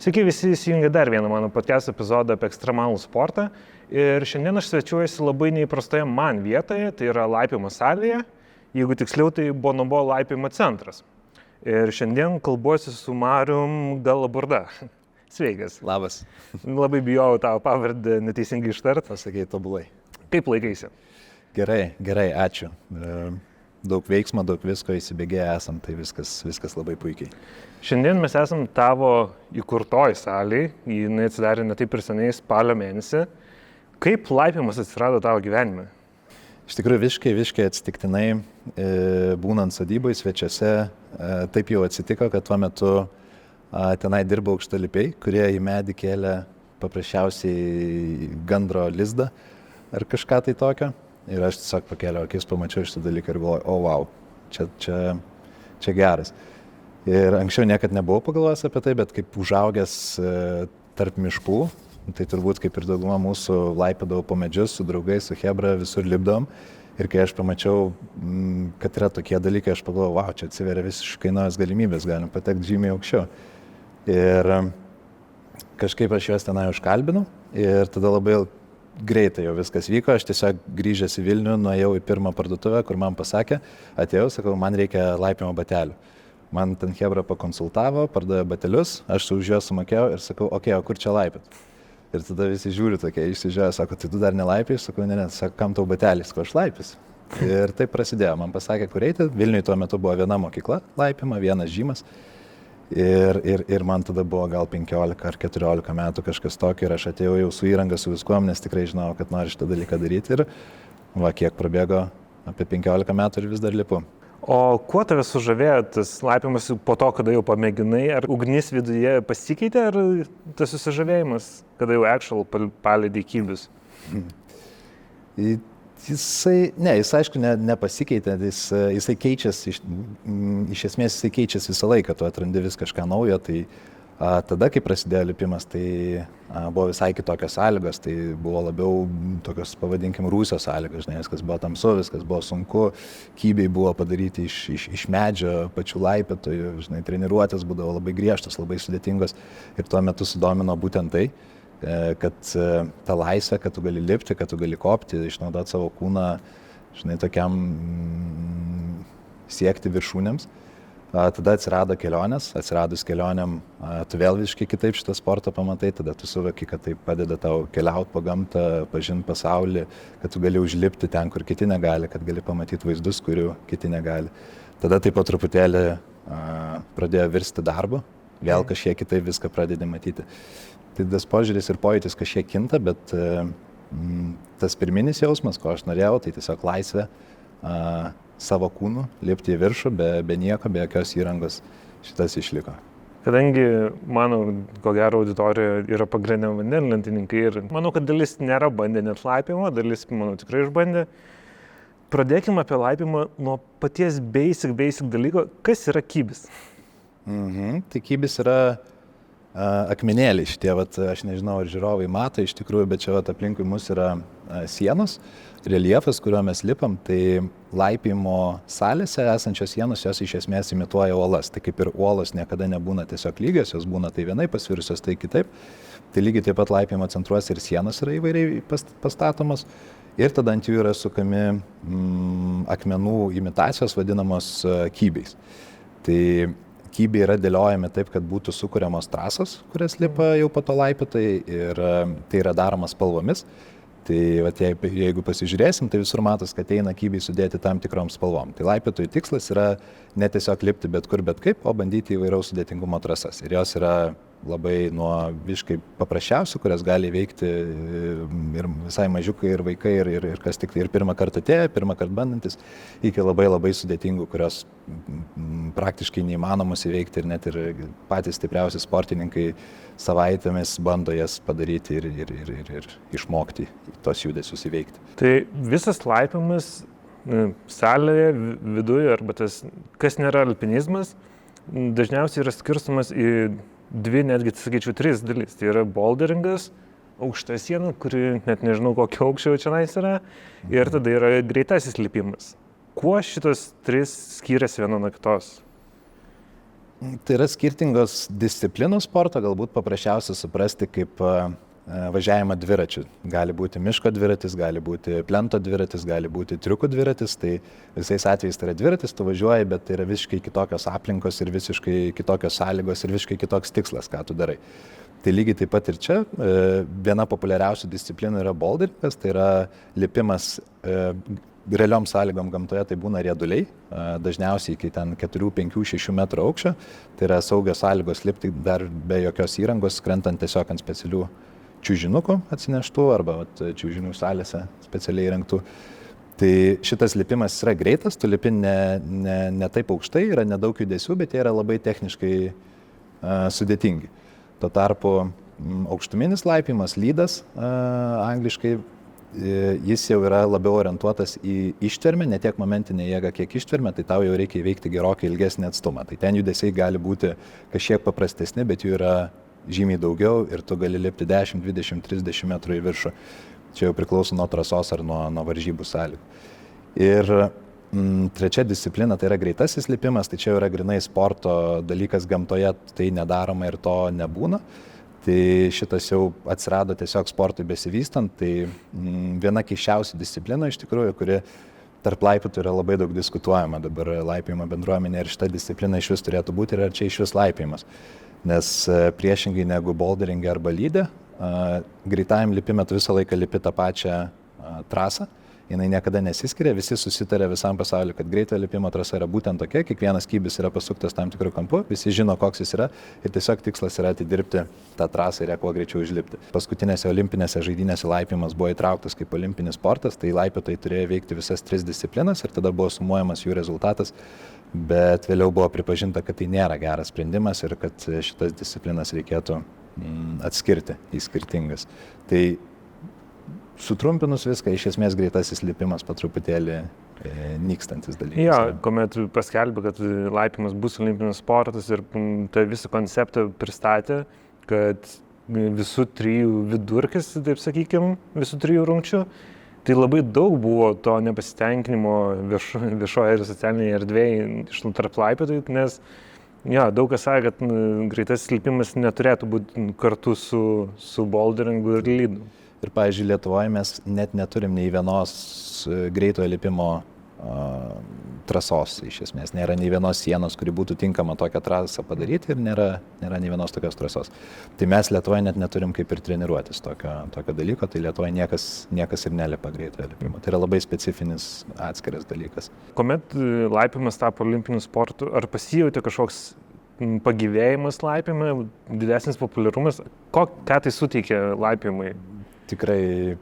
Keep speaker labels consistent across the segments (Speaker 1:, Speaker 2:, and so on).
Speaker 1: Sveiki, visi įsijungia dar vieną mano podcast epizodą apie ekstremalų sportą. Ir šiandien aš svečiuojuosi labai neįprastoje man vietoje, tai yra laipimo salėje, jeigu tiksliau tai Bonobo laipimo centras. Ir šiandien kalbuosi su Marium Galaburda. Sveikas.
Speaker 2: Labas.
Speaker 1: Labai bijau tavo pavardę neteisingai ištart.
Speaker 2: Pasakei tobulai.
Speaker 1: Kaip laikaisi?
Speaker 2: Gerai, ačiū. Daug veiksmo, daug visko įsibėgėję esam, tai viskas labai puikiai.
Speaker 1: Šiandien mes esam tavo įkurtoj salėje, jinai atsidarė ne taip ir seniai spalio mėnesį. Kaip laipimas atsirado tavo gyvenime?
Speaker 2: Iš tikrųjų visiškai atsitiktinai, būnant sodybai svečiuose, taip jau atsitiko, kad tuo metu tenai dirbo aukštalipiai, kurie į medį kėlė paprasčiausiai gandro lizdą ar kažką tai tokio. Ir aš tiesiog pakėliau akis, pamačiau šitą dalyką ir galvoju, wow, čia geras. Ir anksčiau niekad nebuvau pagalvojęs apie tai, bet kaip užaugęs tarp miškų, tai turbūt kaip ir dauguma mūsų laipiodavau po medžius su draugais, su chebra, visur lipdavom. Ir kai aš pamačiau, kad yra tokie dalykai, aš pagalvojau, wow, čia atsiveria visiškai naujas galimybės, galim patekti žymiai aukščiau. Ir kažkaip aš juos tenai užkalbinau ir tada labai greitai jau viskas vyko, aš tiesiog grįžęs į Vilnių, nuėjau į pirmą parduotuvę, kur man pasakė, atėjau, sakau, man reikia laipimo batelių. Man ten chebra pakonsultavo, pardavė batelius, aš už juos sumokėjau ir sakau, o kur čia laipėt? Ir tada visi žiūri tokie, išsižiūrėjo, sako, tai tu dar nelaipiai? Sakau, ne, sako, kam tau batelis, ko aš laipis? Ir taip prasidėjo, man pasakė, kur eiti, Vilniuje tuo metu buvo viena mokykla laipima, vienas žymas. Ir man tada buvo gal 15 ar 14 metų kažkas tokio ir aš atėjau jau su įranga, su viskuom, nes tikrai žinau, kad noriu šitą dalyką daryti ir kiek prabėgo, apie 15 metų ir vis dar lipu.
Speaker 1: O kuo tave sužavėjo tas laipimas po to, kada jau pamėginai, ar ugnis viduje pasikeitė, ar tas susižavėjimas, kada jau actual palėdė kybius?
Speaker 2: Jis aišku nepasikeitė, jisai keičiasi, iš esmės jisai keičiasi visą laiką, tu atrandi vis kažką naujo, tai tada, kai prasidėjo lipimas, tai buvo visai kitokios sąlygos, tai buvo labiau tokios, pavadinkim, rūsio sąlygos, žinai, viskas buvo tamsu, viskas buvo sunku, kybiai buvo padaryti iš medžio, pačių laipėtojų, žinai, treniruotės būdavo labai griežtos, labai sudėtingos ir tuo metu sudomino būtent tai, kad ta laisvė, kad tu gali lipti, kad tu gali kopti, išnaudoti savo kūną, žinai, tokiam siekti viršūnėms. Tada atsirado kelionės, atsiradus kelionėm, tu vėl visiškai kitaip šitą sportą pamatai, tada tu suvoki, kad tai padeda tau keliauti po gamtą, pažinti pasaulį, kad tu gali užlipti ten, kur kiti negali, kad gali pamatyti vaizdus, kurių kiti negali. Tada taip po truputėlį pradėjo virsti darbu, vėl kažkiek kitaip viską pradedi matyti. Tai tas požiūris ir pojūtis kažkiek kinta, bet tas pirminis jausmas, ko aš norėjau, tai tiesiog laisvė savo kūnu, lipti į viršų, be nieko, be jokios įrangos, šitas išliko.
Speaker 1: Kadangi mano, ko gero, auditorija yra pagrindinė vandenlentininkai ir manau, kad dalis nėra bandę net laipimo, dalis, manau, tikrai išbandė. Pradėkime apie laipimą nuo paties basic dalyko, kas yra kybis?
Speaker 2: Tai kybis yra akmenėliai šitie, aš nežinau, ar žiūrovai mato iš tikrųjų, bet čia aplinkui mus yra sienos, reljefas, kuriuo mes lipam, tai laipimo salėse esančios sienos, jos iš esmės imituoja uolas. Tai kaip ir uolos niekada nebūna tiesiog lygios, jos būna tai vienaip pasvirusios, tai kitaip. Tai lygiai taip pat laipimo centruose ir sienos yra įvairiai pastatomos. Ir tada ant jų yra sukami akmenų imitacijos vadinamos kybiais. Tai kybiai yra dėliojami taip, kad būtų sukuriamos trasos, kurias lipa jau po to laipiotojai ir tai yra daroma spalvomis. Tai jeigu pasižiūrėsim, tai visur matos, kad eina kybiai sudėti tam tikrom spalvom. Tai laipiotojų tikslas yra ne tiesiog lipti bet kur, bet kaip, o bandyti įvairaus sudėtingumo trasas. Ir jos yra labai nuo visiškai paprasčiausių, kurias gali veikti ir visai mažiukai, ir vaikai, ir kas tik tai ir pirmą kartą atėję, pirmą kartą bandantis, iki labai sudėtingų, kurios praktiškai neįmanomus įveikti ir net ir patys stipriausi sportininkai savaitėmis bando jas padaryti ir išmokti tos judesius įveikti.
Speaker 1: Tai visas laipimas salėje, viduje, arba tas, kas nėra alpinizmas, dažniausiai yra skirstomas į dvi, netgi, sakyčiau, 3 dalis. Tai yra boulderingas, aukšta siena, kuri net nežinau kokio aukščio čionais yra, ir tada yra greitasis lipimas. Kuo šitos 3 skiriasi viena nuo kitos?
Speaker 2: Tai yra skirtingos disciplinos sporto, galbūt paprasčiausia suprasti kaip važiavimą dviračiu. Gali būti miško dviratis, gali būti plento dviratis, gali būti triukų dviratis, tai visais atvejais tai yra dviratis, tu važiuoji, bet tai yra visiškai kitokios aplinkos ir visiškai kitokios sąlygos ir visiškai kitoks tikslas, ką tu darai. Tai lygiai taip pat ir čia viena populiariausių disciplinų yra boulderingas, tai yra lipimas realiom sąlygom gamtoje, tai būna rieduliai, dažniausiai iki ten 4, 5, 6 metrų aukščio, tai yra saugios sąlygos lipti dar be jokios įrangos, krentant tiesiog ant specialių čiužinukų atsineštų arba čiužinių salėse specialiai įrengtų. Tai šitas lipimas yra greitas, tu lipi ne taip aukštai, yra nedaug judesių, bet jie yra labai techniškai sudėtingi. Tuo tarpu aukštuminis laipimas, lydas angliškai, jis jau yra labiau orientuotas į ištvermę, ne tiek momentinę jėgą, kiek ištvermę, tai tau jau reikia įveikti gerokai ilgesnį atstumą. Tai ten judesiai gali būti kažkiek paprastesni, bet jų yra žymiai daugiau ir tu gali lipti 10, 20, 30 metrų į viršų. Čia jau priklauso nuo trasos ar nuo varžybų sąlygų. Ir trečia disciplina tai yra greitasis lipimas, tai čia yra grinai sporto dalykas gamtoje, tai nedaroma ir to nebūna. Tai šitas jau atsirado tiesiog sportui besivystant, tai viena keisčiausių disciplina iš tikrųjų, kuri tarp laipitų yra labai daug diskutuojama dabar laipiojimo bendruomenė ir šita disciplina iš vis turėtų būti ir ar čia iš vis laipijimas. Nes priešingai negu boulderinge arba lyde, greitajam lipime tu visą laiką lipi tą pačią trasą, jinai niekada nesiskiria, visi susitarė visam pasauliu, kad greitojo lipimo trasa yra būtent tokia, kiekvienas skybis yra pasuktas tam tikrų kampu, visi žino, koks jis yra ir tiesiog tikslas yra atidirbti tą trasą ir ją kuo greičiau užlipti. Paskutinėse olimpinėse žaidynėse laipijimas buvo įtrauktas kaip olimpinis sportas, tai laipiotojai turėjo veikti visas 3 disciplinas ir tada buvo sumuojamas jų rezultatas, bet vėliau buvo pripažinta, kad tai nėra geras sprendimas ir kad šitas disciplinas reikėtų atskirti į skirtingas. Tai sutrumpinus viską, iš esmės greitasis lipimas po truputėlį nykstantis dalykas.
Speaker 1: Jo, kuomet paskelbė, kad laipimas bus olimpinis sportas ir tą visą konceptą pristatė, kad visų 3 vidurkis, taip sakykime, visų 3 rungčių, tai labai daug buvo to nepasitenkinimo viešoje ir socialinėje erdvėje iš tarp laipiotojų, nes daug kas sakė, kad greitasis lipimas neturėtų būti kartu su boulderingu ir lydu.
Speaker 2: Ir, pavyzdžiui, Lietuvoje mes net neturim nei vienos greitojo lipimo trasos, iš esmės. Nėra nei vienos sienos, kuri būtų tinkama tokią trasą padaryti ir nėra nei vienos tokios trasos. Tai mes Lietuvoje net neturim kaip ir treniruotis tokio dalyko, tai Lietuvoje niekas ir nelipa greitojo lipimo. Tai yra labai specifinis atskiras dalykas.
Speaker 1: Kuomet laipimas tapo olimpiniu sportu, ar pasijautė kažkoks pagyvėjimas laipime, didesnis populiarumas? Ką tai suteikė laipimui?
Speaker 2: Tikrai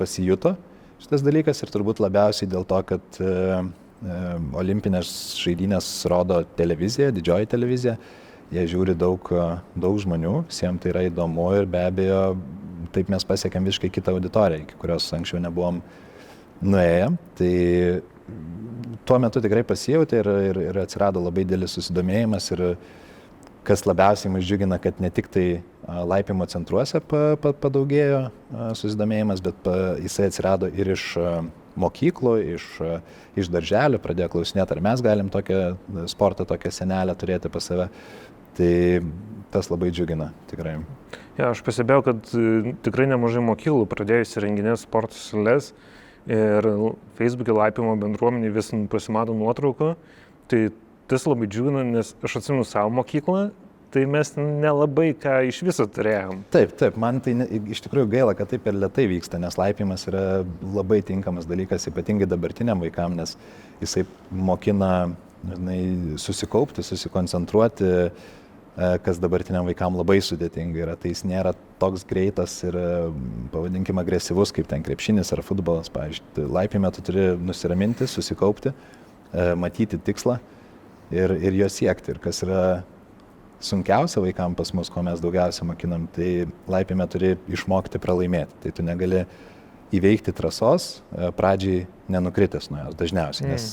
Speaker 2: pasijuto šitas dalykas ir turbūt labiausiai dėl to, kad olimpinės žaidynės rodo televizija, didžioji televizija, jie žiūri daug žmonių, visiems tai yra įdomu ir be abejo taip mes pasiekėm visiškai kitą auditoriją, iki kurios anksčiau nebuvom nuėję. Tai tuo metu tikrai pasijautė ir atsirado labai didelis susidomėjimas ir kas labiausiai mus džiugina, kad ne tik tai laipimo centruose padaugėjo susidomėjimas, bet jisai atsirado ir iš mokyklų, iš darželių, pradėjo klausinėti, ar mes galim tokią sportą, tokią senelę turėti pas save. Tai tas labai džiugina, tikrai.
Speaker 1: Aš pasibėjau, kad tikrai nemažai mokyklų pradėjo įsirenginėti sporto sales ir Facebook'e laipimo bendruomenį vis pasimato nuotraukų. Tai tas labai džiugina, nes aš atsimenu savo mokyklą, tai mes nelabai ką iš viso turėjom.
Speaker 2: Taip, man tai iš tikrųjų gaila, kad taip ir lėtai vyksta, nes laipimas yra labai tinkamas dalykas, ypatingai dabartiniam vaikam, nes jisai mokina susikaupti, susikoncentruoti, kas dabartiniam vaikam labai sudėtinga yra. Tai jis nėra toks greitas ir, pavadinkim, agresyvus, kaip ten krepšinis ar futbolas. Pavyzdžiui, laipime tu turi nusiraminti, susikaupti, matyti tikslą ir jo siekti. Ir kas yra sunkiausia vaikam pas mus, ko mes daugiausia mokinam, tai laipime turi išmokti pralaimėti. Tai tu negali įveikti trasos pradžiai nenukritęs nuo jos dažniausiai, nes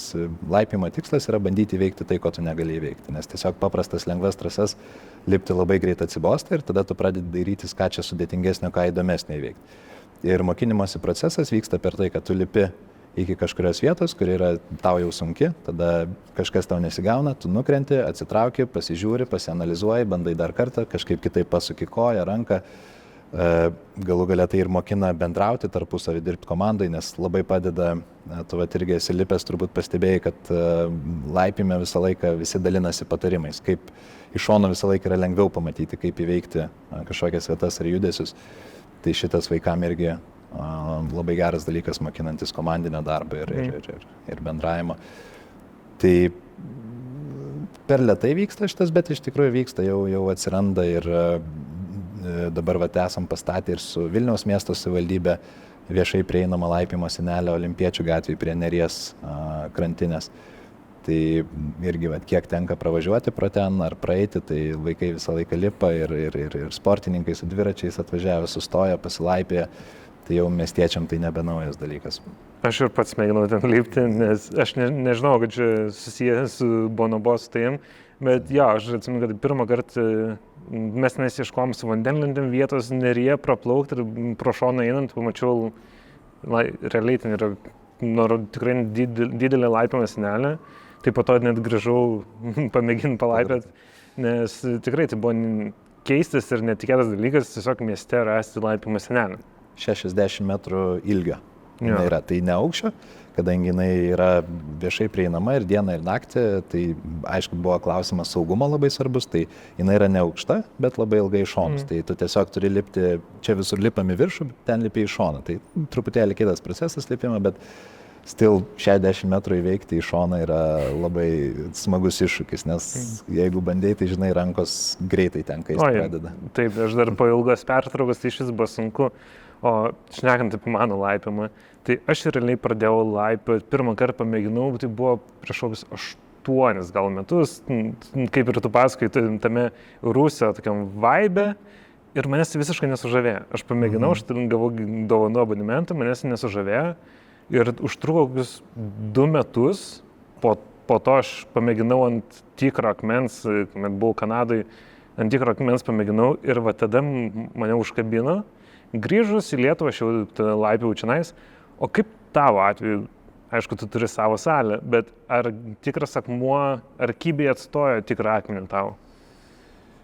Speaker 2: laipimo tikslas yra bandyti įveikti tai, ko tu negali įveikti, nes tiesiog paprastas lengvas trasas lipti labai greit atsibosta ir tada tu pradedi dairytis, ką čia sudėtingesnio, ką įdomesnio įveikti. Ir mokinimosi procesas vyksta per tai, kad tu lipi iki kažkurios vietos, kuri yra tau jau sunki, tada kažkas tau nesigauna, tu nukrenti, atsitrauki, pasižiūri, pasianalizuoji, bandai dar kartą, kažkaip kitaip pasuki koją, ranką. Galų galia tai ir mokina bendrauti tarpusavį, dirbti komandai, nes labai padeda, tu vat irgi esi lipęs, turbūt pastebėjai, kad laipime visą laiką visi dalinasi patarimais, kaip iš šono visą laiką yra lengviau pamatyti, kaip įveikti kažkokias vietas ar judesius. Tai šitas vaikam irgi labai geras dalykas, mokinantis komandinio darbą ir bendravimo. Tai per lėtai vyksta šitas, bet iš tikrųjų vyksta, jau atsiranda ir dabar esam pastatę ir su Vilniaus miesto savivaldybė viešai prieinamą laipimo senelio Olimpiečių gatvėje prie Neries krantinės. Tai irgi kiek tenka pravažiuoti pro ten ar praeiti, tai vaikai visą laiką lipa ir sportininkai su dviračiais atvažiavę sustoja, pasilaipėja. Tai jau miestiečiam tai nebe naujas dalykas.
Speaker 1: Aš ir pats mėginau ten lipti, nes aš nežinau, kad čia susijęs su Bonobos tai, bet jo, aš atsimenu, kad pirmą kartą mes ieškom su vandenlentėm vietos Neryje praplaukti ir pro šoną einant pamačiau, realiai ten yra tikrai didelė laipimo senelė, tai po to net grįžau pamėginti palaipėti, nes tikrai tai buvo keistas ir netikėtas dalykas tiesiog mieste rasti laipimo senelę.
Speaker 2: 60 metrų ilgio. Jinai yra, tai ne aukščio, kadangi jinai yra viešai prieinama ir dieną ir naktį, tai aišku buvo klausimas saugumo labai svarbus, tai jinai yra ne aukšta, bet labai ilgai iš šonus. Tai tu tiesiog turi lipti, čia visur lipam į viršų, ten lipi į šoną. Tai truputėlį kitas procesas lipimo, bet still 60 metrų įveikti į šoną yra labai smagus iššūkis, nes jeigu bandai, tai žinai, rankos greitai tenka pradeda.
Speaker 1: Taip, aš dar po ilgos pertraukos, tai šis buvo sunku. O šnekant apie mano laipimą, tai aš realiai pradėjau laipioti, pirmą kartą pamėginau, tai buvo prieš kokius 8 gal metus, kaip ir tu pasakai, tame Rusio tokiam vibe ir manęs visiškai nesužavėjo. Aš pamėginau, aš gavau dovanų abonementą, manęs nesužavėjo ir užtruko kokius 2 metus, po to aš pamėginau ant tikro akmens, kuomet buvau Kanadai, ant tikro akmens pamėginau ir va tada mane užkabino. Grįžus į Lietuvą, aš jau laipiau čionais, o kaip tavo atveju, aišku, tu turi savo salę, bet ar tikras akmuo, ar kybiai atstojo tikrą akmenį tau?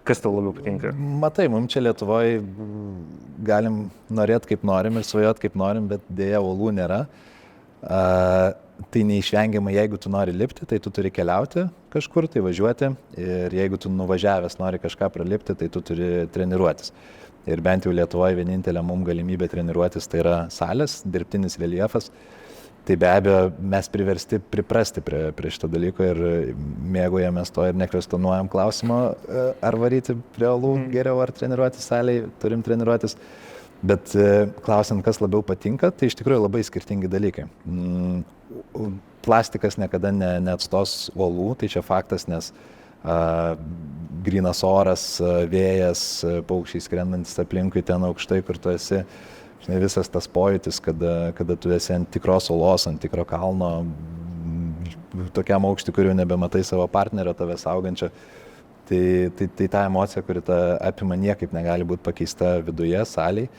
Speaker 1: Kas tau labiau patinka?
Speaker 2: Matai, mums čia Lietuvoje galim norėti kaip norim ir svajoti kaip norim, bet dėja uolų nėra. Tai neišvengiama, jeigu tu nori lipti, tai tu turi keliauti kažkur, tai važiuoti ir jeigu tu nuvažiavęs nori kažką pralipti, tai tu turi treniruotis. Ir bent jau Lietuvoje vienintelė mums galimybė treniruotis tai yra salės, dirbtinis reljefas. Tai be abejo mes priversti priprasti prie šito dalyko ir mėgaujamės to ir nekvestionuojam klausimo, ar varyti prie uolų geriau, ar treniruotis salėje, turim treniruotis. Bet klausiant, kas labiau patinka, tai iš tikrųjų labai skirtingi dalykai. Plastikas niekada neatstos uolų, tai čia faktas, nes grynas oras, vėjas, paukščiai skrendantis aplinkui ten aukštai, kur tu esi, žinai, visas tas pojūtis, kada tu esi ant tikros uolos, ant tikro kalno, tokiam aukštį, kuriuo nebematai savo partnerio tave saugančio. Tai ta emocija, kuri apima, niekaip negali būti pakeista viduje, salėje.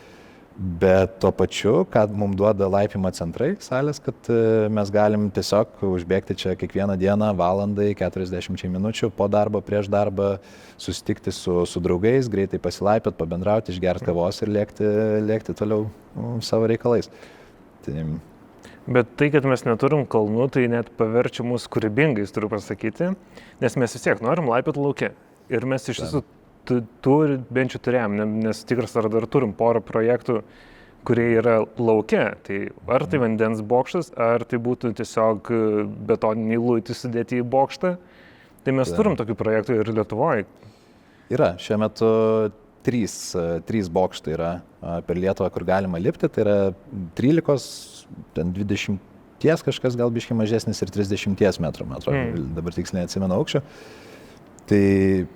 Speaker 2: Bet tuo pačiu, kad mums duoda laipimo centrai salės, kad mes galim tiesiog užbėgti čia kiekvieną dieną, valandai, 40 minučių po darbo, prieš darbą, susitikti su draugais, greitai pasilaipiot, pabendrauti, išgerti kavos ir lėkti toliau savo reikalais.
Speaker 1: Bet tai, kad mes neturim kalnų, tai net paverčia mus kūrybingais, turiu pasakyti, nes mes vis tiek norim laipioti lauke. Ir mes iš tiesų bent jau turėjom, nes tikras ar dar turim porą projektų, kurie yra lauke. Tai ar tai vandens bokštas, ar tai būtų tiesiog betoniniai luitai sudėti į bokštą. Tai mes turim tokių projektų ir Lietuvoje.
Speaker 2: Yra, šiuo metu 3 bokštai yra per Lietuvą, kur galima lipti. Tai yra 13, 20 kažkas gal biškai mažesnis ir 30 metrų, dabar tiksliai neatsimenu aukščio. Tai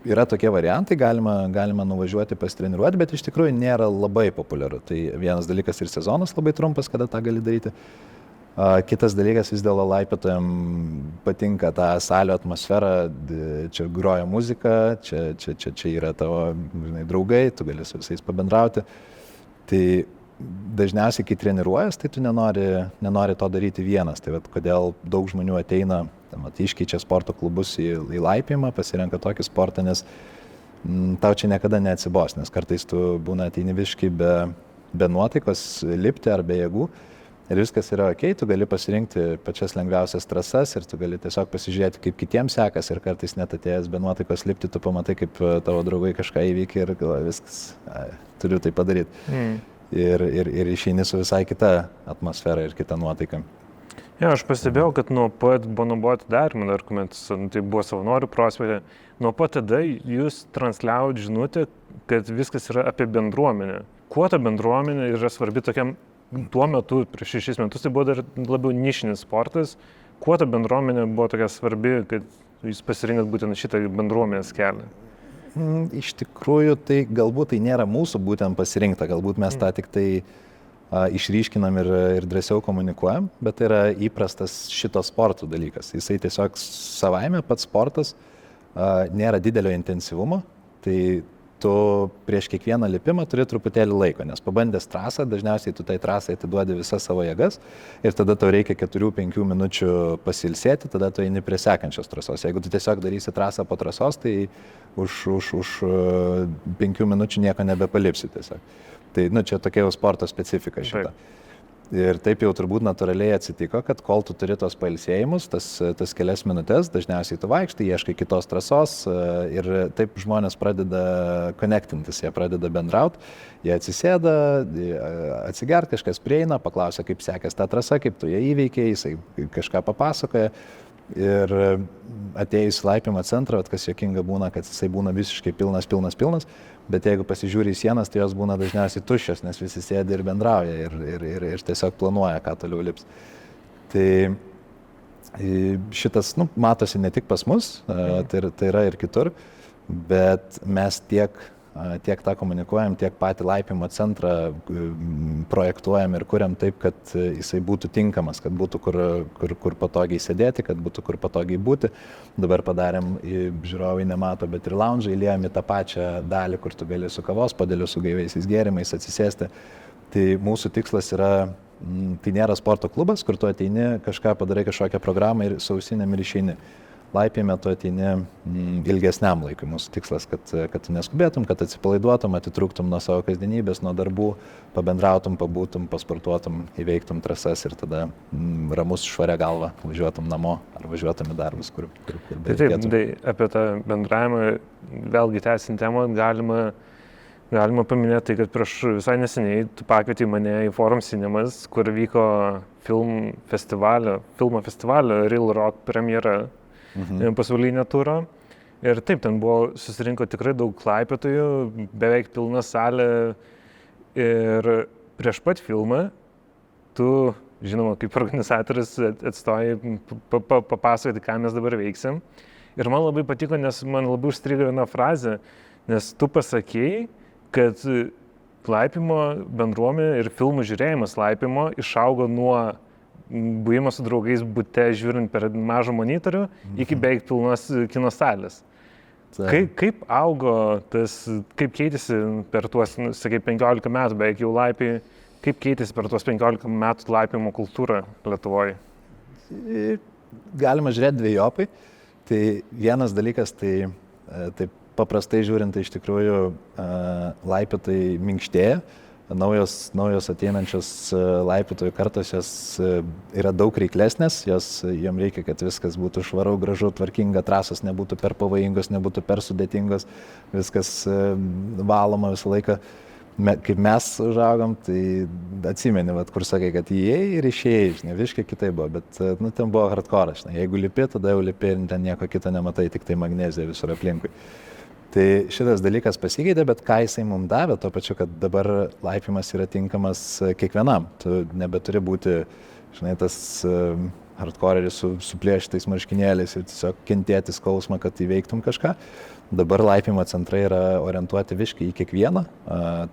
Speaker 2: yra tokie variantai, galima nuvažiuoti pasitreniruoti, bet iš tikrųjų nėra labai populiaru. Tai vienas dalykas ir sezonas labai trumpas, kada tą gali daryti. Kitas dalykas, vis dėlto laipiotojams patinka ta salio atmosfera, čia groja muzika, čia yra tavo draugai, tu gali su visais pabendrauti. Tai dažniausiai, kai treniruojas, tai tu nenori to daryti vienas. Tai vat, kodėl daug žmonių ateina, iškeičia sporto klubus į laipiojimą, pasirenka tokį sportą, nes tau čia niekada neatsibos, nes kartais tu būna ateini visiškai be nuotaikos lipti ar be jėgų. Ir viskas yra ok, tu gali pasirinkti pačias lengviausias trasas ir tu gali tiesiog pasižiūrėti, kaip kitiems sekas ir kartais net atėjęs be nuotaikos lipti, tu pamatai, kaip tavo draugai kažką įveikia ir galvoji, viskas, turiu tai padaryti. Ir išeini su visai kita atmosfera ir kita nuotaika.
Speaker 1: Ja, aš pastebėjau, kad nuo pat Bonobo atidarymą, dar kuomet tai buvo savanorių prospekte, nuo pat tada jūs transliavot žinutę, kad viskas yra apie bendruomenę. Kuo ta bendruomenė yra svarbi tokiam tuo metu, prieš 6 metus, tai buvo dar labiau nišinis sportas. Kuo ta bendruomenė buvo tokia svarbi, kad jūs pasirinkot būtent šitą bendruomenės kelią?
Speaker 2: Iš tikrųjų, tai galbūt tai nėra mūsų būtent pasirinkta, galbūt mes tą tik tai išryškinam ir drąsiau komunikuojam, bet tai yra įprastas šito sporto dalykas. Jisai tiesiog savaime pats sportas nėra didelio intensyvumo, tai tu prieš kiekvieną lipimą turi truputėlį laiko, nes pabandęs trasą, dažniausiai tu tai trasai atiduodi visas savo jėgas ir tada tau reikia 4-5 minučių pasilsėti, tada tu eini prie sekančios trasos. Jeigu tu tiesiog darysi trasą po trasos, tai už 5 minučių nieko nebepalipsi tiesiog. Tai čia tokia jau sporto specifika šita. Ir taip jau turbūt natūraliai atsitiko, kad kol tu turi tos pailsėjimus, tas kelias minutės, dažniausiai tu vaikštai, ieškai kitos trasos ir taip žmonės pradeda connectintis, jie pradeda bendrauti, jie atsisėda, atsigert, kažkas prieina, paklausia, kaip sekės ta trasa, kaip tu ją įveikei, jisai kažką papasakoja. Ir atėjus į laipiojimo centrą, kas juokinga būna, kad jisai būna visiškai pilnas, bet jeigu pasižiūri į sienas, tai jos būna dažniausiai tuščios, nes visi sėdi ir bendrauja ir tiesiog planuoja, ką toliau lips. Tai šitas, matosi ne tik pas mus, tai yra ir kitur, bet mes tiek tą komunikuojam, tiek patį laipiojimo centrą projektuojam ir kuriam taip, kad jisai būtų tinkamas, kad būtų kur patogiai sėdėti, kad būtų kur patogiai būti. Dabar padarėm, žiūrovai nemato, bet ir lounge įliejam į tą pačią dalį, kur tu gali su kavos padėliu, su gaiviaisiais gėrimais atsisėsti. Tai mūsų tikslas yra, tai nėra sporto klubas, kur tu ateini, kažką padarai, kažkokią programą ir su ausinėm ir išeini. Laipiojime tu ateini ilgesniam laikui. Mūsų tikslas, kad tu neskubėtum, kad atsipalaiduotum, atitrūktum nuo savo kasdienybės, nuo darbų, pabendrautum, pabūtum, pasportuotum, įveiktum trasas ir tada ramus švaria galva važiuotum namo ar važiuotum į darbus, kur
Speaker 1: Taip, apie tą bendravimą, vėlgi tęsiant temą, galima paminėti, kad prieš visai neseniai tu pakvietei mane į Forum Cinemas, kur vyko filmo festivalio Real Rock premjera. Pasaulinė turą. Ir taip, ten susirinko tikrai daug klaipėtojų, beveik pilna salė. Ir prieš pat filmą tu, žinoma, kaip organizatorius atstojai papasakoti, ką mes dabar veiksim. Ir man labai patiko, nes man labai užstrigo viena frazė, nes tu pasakėjai, kad laipiojimo bendruomenė ir filmų žiūrėjimas laipiojimo išaugo nuo buvimo su draugais bute žiūrint per mažą monitorių iki beveik pilnos kino salės. Kaip augo tas, kaip keitėsi per tuos, sakai, 15 metų beveik jau laipiai, kaip keitėsi per tuos 15 metų laipiojimo kultūrą Lietuvoje?
Speaker 2: Galima žiūrėti dvejopai. Tai vienas dalykas, tai paprastai žiūrint, tai iš tikrųjų laipiotojai minkštėja. Naujos ateinančios laipiotojų kartos, jos yra daug reiklesnės, jom reikia, kad viskas būtų švaru, gražu, tvarkinga, trasos nebūtų per pavojingos, nebūtų per sudėtingos, viskas valoma visą laiką. Kaip mes užaugom, tai atsimeni, kur sakai, kad įėjai ir išėjai, visiškai kitai buvo, bet ten buvo hardcore'as, jeigu lipi, tada jau lipi ir ten nieko kito nematai, tik tai magnezija visur aplinkui. Tai šitas dalykas pasikeitė, bet ką jisai mums davė, to pačiu, kad dabar laipimas yra tinkamas kiekvienam. Tu nebeturi būti, tas hardcore'is su plėštais marškinėliais ir tiesiog kentėti skausmą, kad įveiktum kažką. Dabar laipiojimo centrai yra orientuoti visiškai į kiekvieną.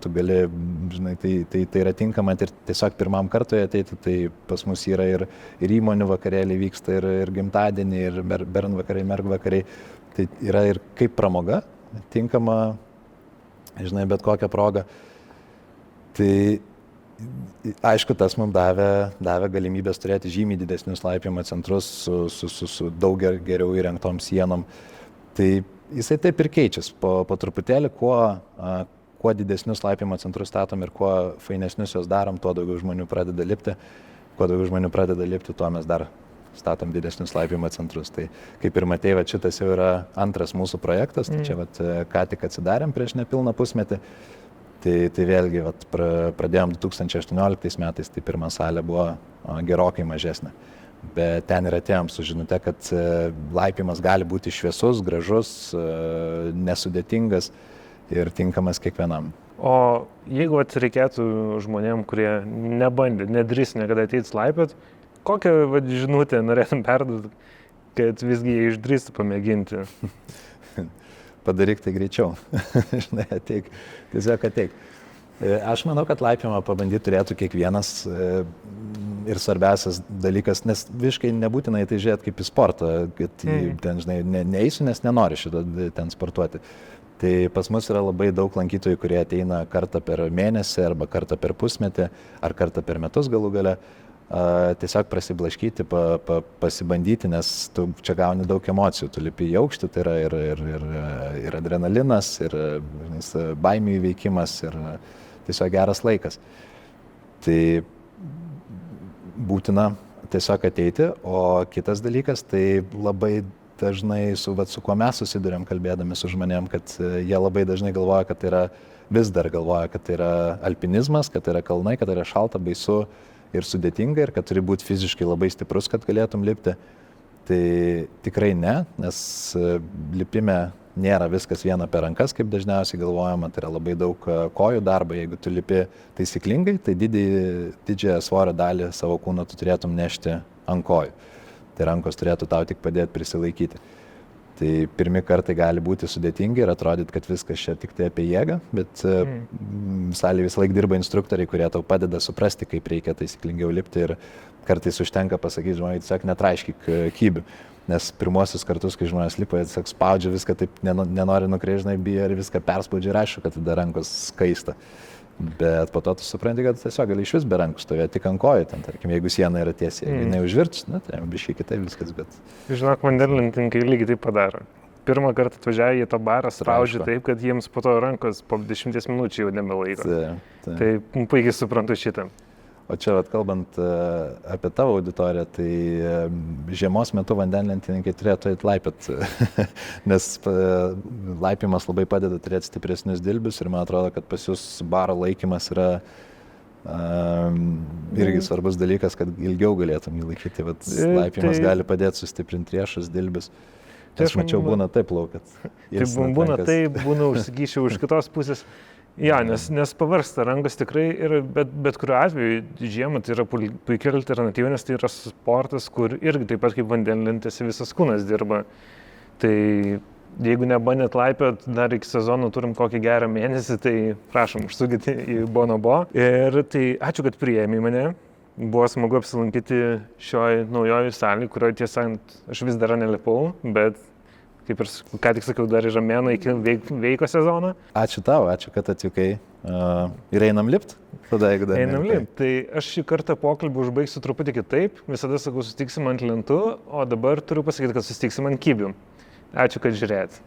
Speaker 2: Tu gali, tai yra tinkama ir tiesiog pirmam kartui ateiti, tai pas mus yra ir įmonių vakarėliai vyksta, ir gimtadieniai, ir bernvakariai, mergvakariai. Tai yra ir kaip pramoga, tinkama, bet kokią progą. Tai Aišku, tas mums davė galimybės turėti žymiai didesnius laipiojimo centrus su daug geriau įrengtom sienom. Tai jisai taip ir keičiasi. Po truputėlį, kuo didesnius laipiojimo centrus statom ir kuo fainesnius juos darom, tuo daugiau žmonių pradeda lipti. Kuo daugiau žmonių pradeda lipti, tuo mes dar statom didesnius laipiojimo centrus. Tai kaip ir matei, šitas jau yra antras mūsų projektas, tai čia ką tik atsidarėm prieš nepilną pusmetį. Tai vėlgi, pradėjom 2018 metais, tai pirma salė buvo gerokai mažesnė. Bet ten ir atėjom su žinute, kad laipiojimas gali būti šviesus, gražus, nesudėtingas ir tinkamas kiekvienam.
Speaker 1: O jeigu reikėtų žmonėm, kurie nebandė, nedrįs niekada ateiti laipiot, kokią žinutę norėtum perduoti, kad visgi jie išdrįstų pamėginti?
Speaker 2: Padaryk tai greičiau. Žinai, ateik. Tiesiog ateik. Aš manau, kad laipiojimą pabandyti turėtų kiekvienas ir svarbiausias dalykas, nes visiškai nebūtinai tai žiūrėti kaip į sportą, kad ten, žinai, neįsiu, nes nenori šitą ten sportuoti. Tai pas mus yra labai daug lankytojų, kurie ateina kartą per mėnesį arba kartą per pusmetį ar kartą per metus galų gale. Tiesiog prasiblaškyti, pasibandyti, nes tu čia gauni daug emocijų, tu lipi į aukštį, tai yra ir adrenalinas, ir baimių įveikimas, ir tiesiog geras laikas. Tai būtina tiesiog ateiti, o kitas dalykas, tai labai dažnai su kuo mes susidurėm kalbėdami su žmonėm, kad jie labai dažnai galvoja, kad tai yra, vis dar galvoja, kad tai yra alpinizmas, kad tai yra kalnai, kad tai yra šalta, baisu ir sudėtinga ir kad turi būti fiziškai labai stiprus, kad galėtum lipti. Tai tikrai ne, nes lipime nėra viskas viena per rankas, kaip dažniausiai galvojama, tai yra labai daug kojų darbo. Jeigu tu lipi taisyklingai, tai didžiąją svorio dalį savo kūno tu turėtum nešti ant kojų. Tai rankos turėtų tau tik padėti prisilaikyti. Tai pirmi kartai gali būti sudėtingi ir atrodyti, kad viskas čia tik tai apie jėgą, bet salėje vis laik dirba instruktoriai, kurie tau padeda suprasti, kaip reikia taisyklingiau lipti ir kartais užtenka pasakyti, žmonai, tiesiog netraiškyk kybių, nes pirmosius kartus, kai žmonės lipa, jie tiesiog spaudžia viską, taip nenori nukrėžinai, bijo ir viską perspaudžia ir aišku, kad tada rankos skaista. Bet po to tu supranti, kad tiesiog gali iš vis be rankų stovėti tik ant kojų, ten, tarkim, jeigu siena yra tiesiai, jeigu jinai užvirts, tai biškai kitaip viskas, bet...
Speaker 1: Žinok, vandenlentininkai lygiai taip padaro. Pirmą kartą atvažiavę į tą barą, spaudžia taip, kad jiems po to rankos po 10 minučių jau nebelaiko. Tai puikiai suprantu šitą.
Speaker 2: O čia, kalbant apie tavo auditoriją, tai žiemos metu vandenlentininkai turėtų eiti laipiot, nes laipimas labai padeda turėti stipresnius dilbius ir man atrodo, kad pas jūs baro laikymas yra irgi svarbus dalykas, kad ilgiau galėtum jį laikyti. Laipimas gali padėti sustiprinti riešus, dilbius. Aš mačiau, būna taip plaukat.
Speaker 1: Tai būna taip, būna užsigyšiu už kitos pusės. Ja, nes pavargsta rankos tikrai, bet kuriuo atveju žiemą tai yra puikia alternatyva, nes tai yra sportas, kur irgi taip pat kaip vandenlentėse visas kūnas dirba. Tai jeigu nebandėt laipiot, dar iki sezono turim kokį gerą mėnesį, tai prašom, užsukite į Bonobo. Ir tai ačiū, kad priėmė mane. Buvo smagu apsilankyti šioj naujoj salėj, kurioje tiesą aš vis dar nelipau, bet kaip ir ką tik sakiau, dar yra mėnuo iki veiko sezono.
Speaker 2: Ačiū tau, ačiū, kad atvykai. Ir einam lipt? Tada, jeigu dar
Speaker 1: einam lipt. Tai aš šį kartą pokalbį užbaigsiu truputį kitaip. Visada sakau, susitiksim ant lentų, o dabar turiu pasakyti, kad susitiksim ant kybių. Ačiū, kad žiūrėjot.